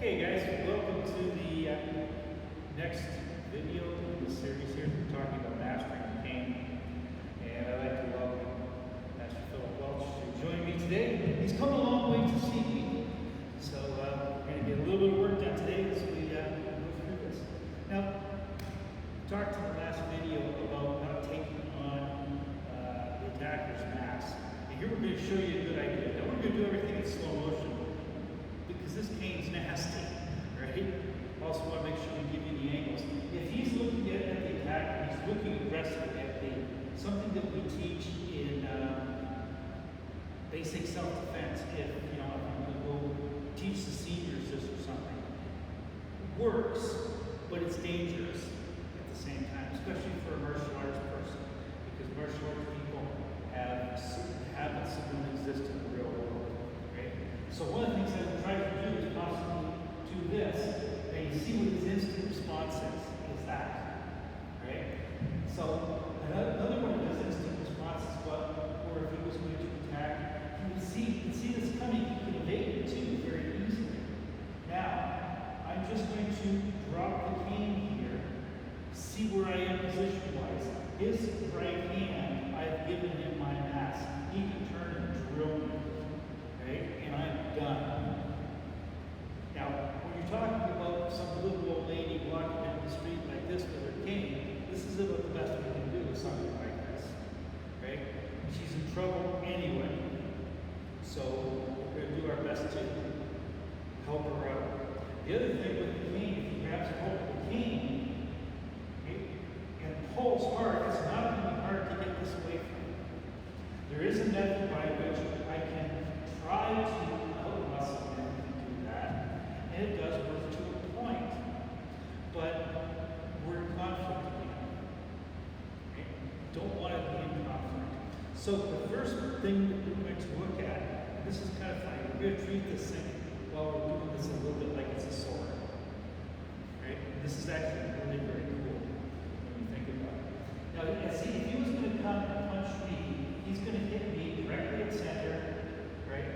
Okay guys, welcome to the next video in the series here. We're talking about mastering the cane. And I'd like to welcome Master Philip Welch to join me today. He's come a long way to see me. So we're going to get a little bit of work done today as we go through this. Now, we talked in the last video about not taking on the attacker's mask. And here we're going to show you a good idea. Now we're going to do everything in slow motion, because this cane's nasty, right? Also want to make sure we give you the angles. If he's looking at the attacker, he's looking aggressively at me. Something that we teach in basic self-defense, if I'm going to go teach the seniors this or something, works, but it's dangerous at the same time, especially for a martial arts person, because martial arts people have certain habits that don't exist in the real world, right? So one of the things that we try to do is possibly do this, and you see what his instant response is that, right? So another one of his instant responses, or if he was going to attack, he would see this coming, he could evade it too very easily. Now, I'm just going to drop the cane here, see where I am position-wise. His right hand, I've given him my mask. He can turn and drill me, right? And I'm done. Now, when you're talking about some little old lady walking down the street like this with her cane, this is about the best we can do with something like this, right? She's in trouble anyway. So we're going to do our best to help her out. The other thing with the cane, if he grabs a hold of the cane, okay, and pulls hard, it's not going to be hard to get this away from him. There is a method by which I can try to out-muscle him and do that, and it does work to a point, but we're in conflict again. Okay? Don't want to be in conflict. So the first thing that we're going to look at, and this is kind of funny, we're going to treat this thing while we're doing this a little bit like it's a sword. Right? And this is actually really very cool when you think about it. Now, see, if he was going to come and punch me, he's going to hit me directly at center, right?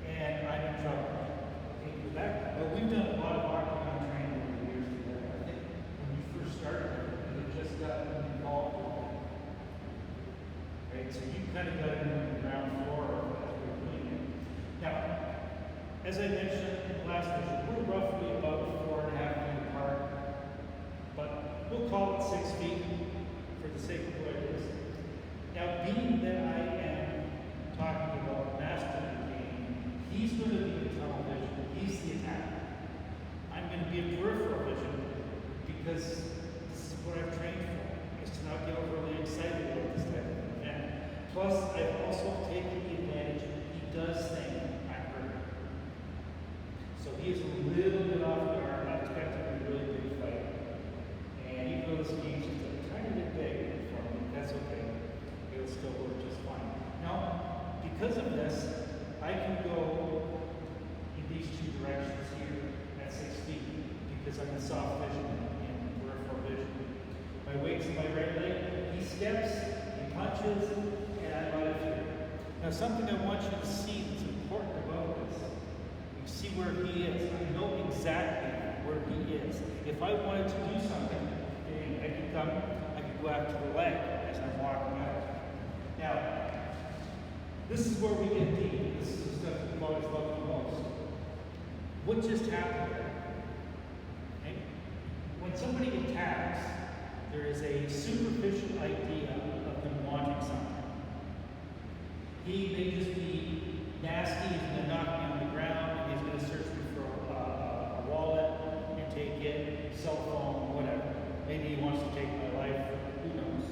And I'm in trouble. Okay, go back. Well, we've done a lot of Octagon training over the years together. I think when you first started, you had just gotten involved with it. Right? So you kind of got in on the ground floor as we were doing it. Now, as I mentioned in the last vision, we're roughly about 4.5 feet apart, but we'll call it 6 feet for the sake of what it is. Now, being that I am talking about mastering the game, he's going to be in tunnel vision. He's the attacker. I'm going to be in peripheral vision because this is what I've trained for, is to not get overly excited about this type of event. Plus, I've also taken the advantage, he does think I'm hurting. So he is a little bit off guard, not expecting a really big fight. And even though this game's just a tiny bit big for me, that's okay. It'll still work just fine. Now, because of this, I can go in these two directions here at 6 feet because I'm in soft vision and peripheral vision. My weight's in my right leg. He steps, he punches, and I'm out of here. Now, something I want you to see that's important about this. You see where he is. I know exactly where he is. If I wanted to do something, I could come, I could go after the leg as I'm walking out. Now, this is where we get deep. This is the stuff we've always loved the most. What just happened there? Okay? When somebody attacks, there is a superficial idea of them wanting something. He may just be nasty, he's going to knock me on the ground, and he's going to search me for a wallet and take it, cell phone, whatever. Maybe he wants to take my life, who knows.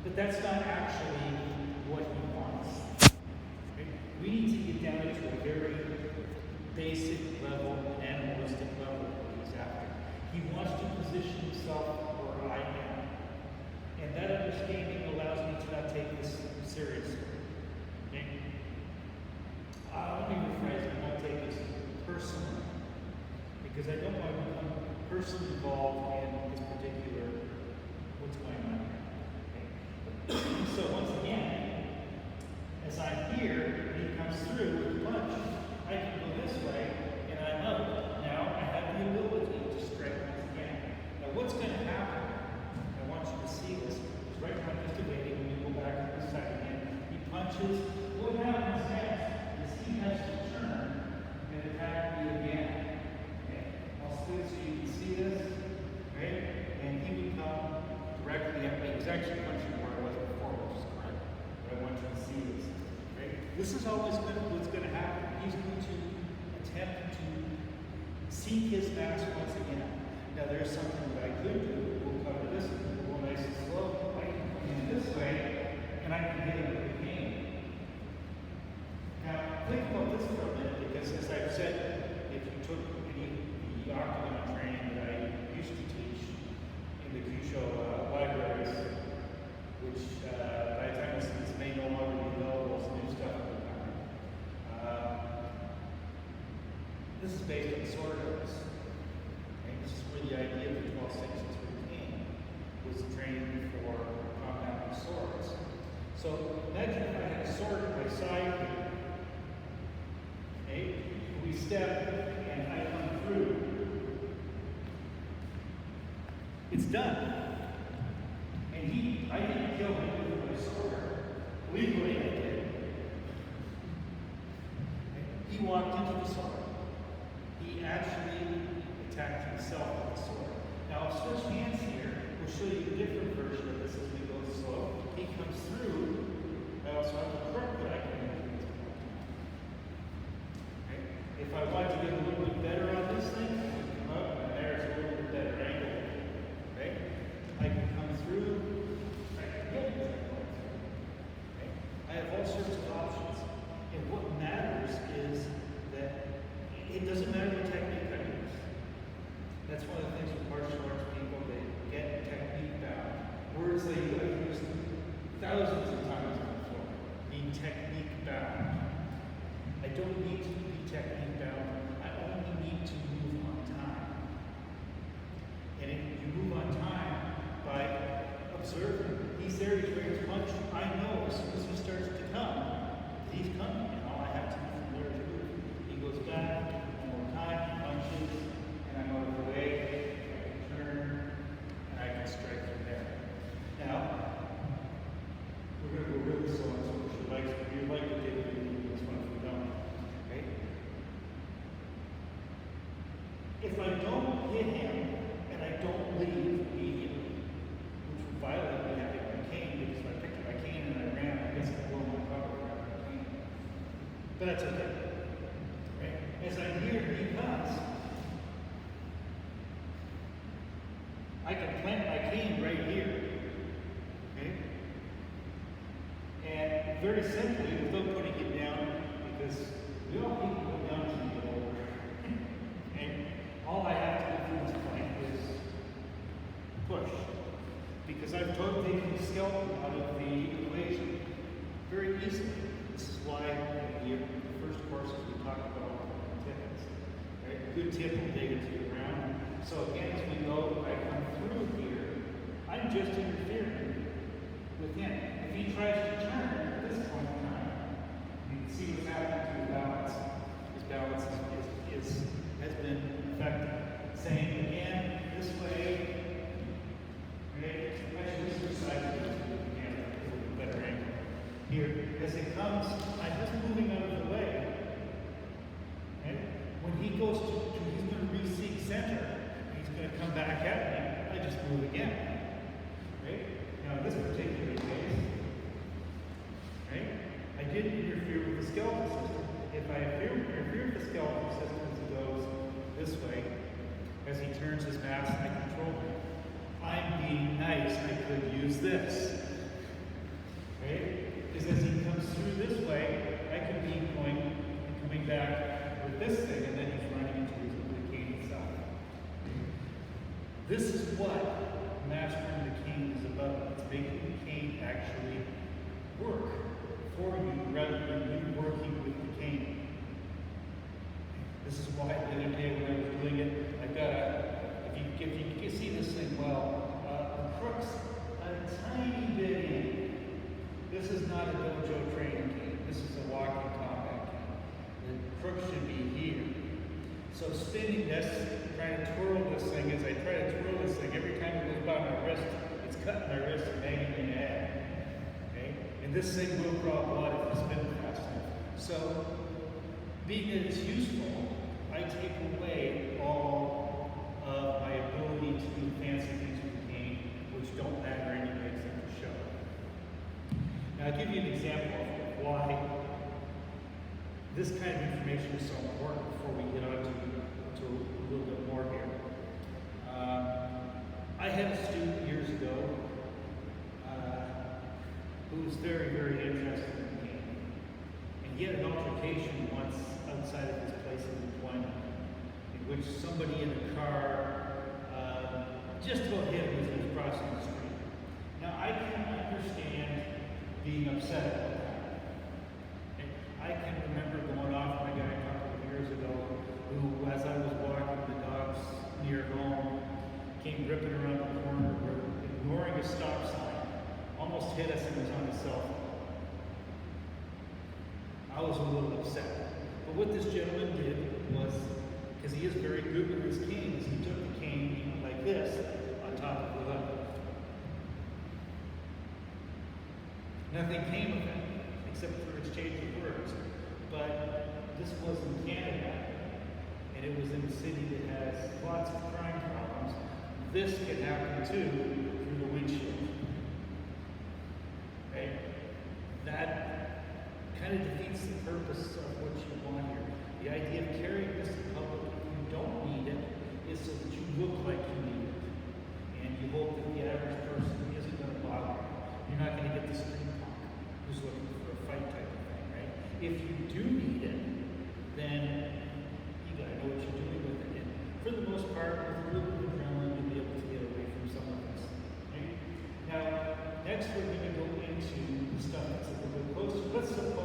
But that's not actually what he wants. Okay? We need to get down to a very basic level, animalistic level of what he's after. He wants to position himself where I am. And that understanding allows me to not take this seriously. Okay? Let me rephrase it. I won't take this personally. Because I don't want to become personally involved in this particular what's going on here. Okay? So once again, as I'm here, and he comes through with a punch, I can punches. What happens next is he has to turn and attack me again. Okay? I'll spin so you can see this. Right? And he would come directly at me. He's actually punching where I was before, which is correct. But I want you to see this. Right? This is always what's going to happen. He's going to attempt to seek his mask once again. Now there's something that I could do. We'll cover this. We'll go nice and slow. I can come in this way, and I can hit him with the cane. Now think about this for a minute, because as I've said, if you took the Octagon training that I used to teach in the Kyusho libraries, which by the time this may no longer be available, some new stuff will be coming. This is based on sword arts. Okay? This is where the idea of the 1263 came, was training for combat with swords. So imagine if I had a sword at my side here. Okay? We step and I come through. It's done. And I didn't kill him with my sword. Legally, I did. He walked into the sword. He actually attacked himself with the sword. Now, I'll switch hands here. We'll show you a different version of this as we go slow. He comes through. I also have a crook that I can use at this point. Okay? If I want to get a little bit better on this thing, I can come up, and there's a little bit better angle. Okay? I can come through. I can hit as I go through. Okay? I have all sorts of options. And what matters is that it doesn't matter what technique I use. That's one of the things with martial arts people, they get technique down. Words that you have used thousands of times before. Being technique bound. I don't need to be technique bound. I only need to move on time. And you move on time by observing. He's there, he's ready to punch. I know as soon as he starts to come, that he's coming. And all I have to do from there is move. He goes back, one more time, punches, and I'm out of the way. I can turn, and I can strike from there. Now, we're going to go really slow on some of your legs. If you'd like to take it, you can do this one if you don't. Okay? If I don't hit him and I don't leave immediately, which would violate me having my cane, because if I picked up my cane and I ran, I guess I'd blow my cover around my cane. But that's okay. Right? As I'm here, he comes. I can plant my cane right here. Okay? And very simply, without putting it down, because we all need to go down to the over. Okay? All I have to do from this point is push. Because I've totally taken the skeleton out of the equation very easily. This is why in the first courses we talk about tippets. Right? A good tip will dig into the ground. So again, as we go, I come through here, I'm just interfering with him. If he tries to turn at this point in time, you can see what's happening to his balance. His balance has been affected. Same again, this way. Okay? Actually, switch sides of this again, a little better angle. Here, as it comes, I'm just moving out of the way. Okay? When he goes he's going to re-seek center. He's going to come back at me. I just move again. Right? Now, in this particular case, right, I didn't interfere with the skeletal system. If I interfere with the skeletal system as he goes this way, as he turns his mask, I control him. I'm being nice. I could use this. Right? Because as he comes through this way, I could be going and coming back with this thing, and then he's running into the cane itself. This is what mastering the cane is about. It's making the cane actually work for you rather than you working with the cane. This is why the other day when I was doing it, I've got if you can see this thing well, the crook's a tiny bit in. This is not a dojo training cane. This is a walking combat cane. The crook should be here. So spinning this, trying to twirl this thing, as I try to twirl this thing, every time it goes by my wrist, it's cutting my wrist and banging me in the head. Okay? And And this thing will draw blood if you spin it fast enough. So, being that it's useful, I take away all of my ability to do fancy things with the cane, which don't matter anyway except for show. Now, I'll give you an example of why this kind of information is so important before we get on to a little bit more here. I had a student years ago who was very, very interested in the game. And he had an altercation once outside of his place of employment in which somebody in a car just about hit him as he was crossing the street. Now, I can understand being upset about that. And I can remember going off my guy a couple of years ago who, as I was walking the dogs near home, came ripping around the corner, ignoring a stop sign, almost hit us and was on his cell phone. I was a little upset. But what this gentleman did was, because he is very good with his cane, is he took the cane like this on top of the hood. Nothing came of it, except for exchange of words. But this was in Canada, and it was in a city that has lots of crime problems. This could happen too through the windshield. Right? That kind of defeats the purpose of what you want here. The idea of carrying this in public, if you don't need it, is so that you look like you need it. And you hope that the average person isn't going to bother you. You're not going to get the street punk who's looking for a fight type of thing, right? If you do need it, then you got to know what you're doing with it. And for the most part, with a little bit of adrenaline, you'll be able to get away from some of this. Right? Now, next we're going to go into the stuff that's a little bit closer. Let's suppose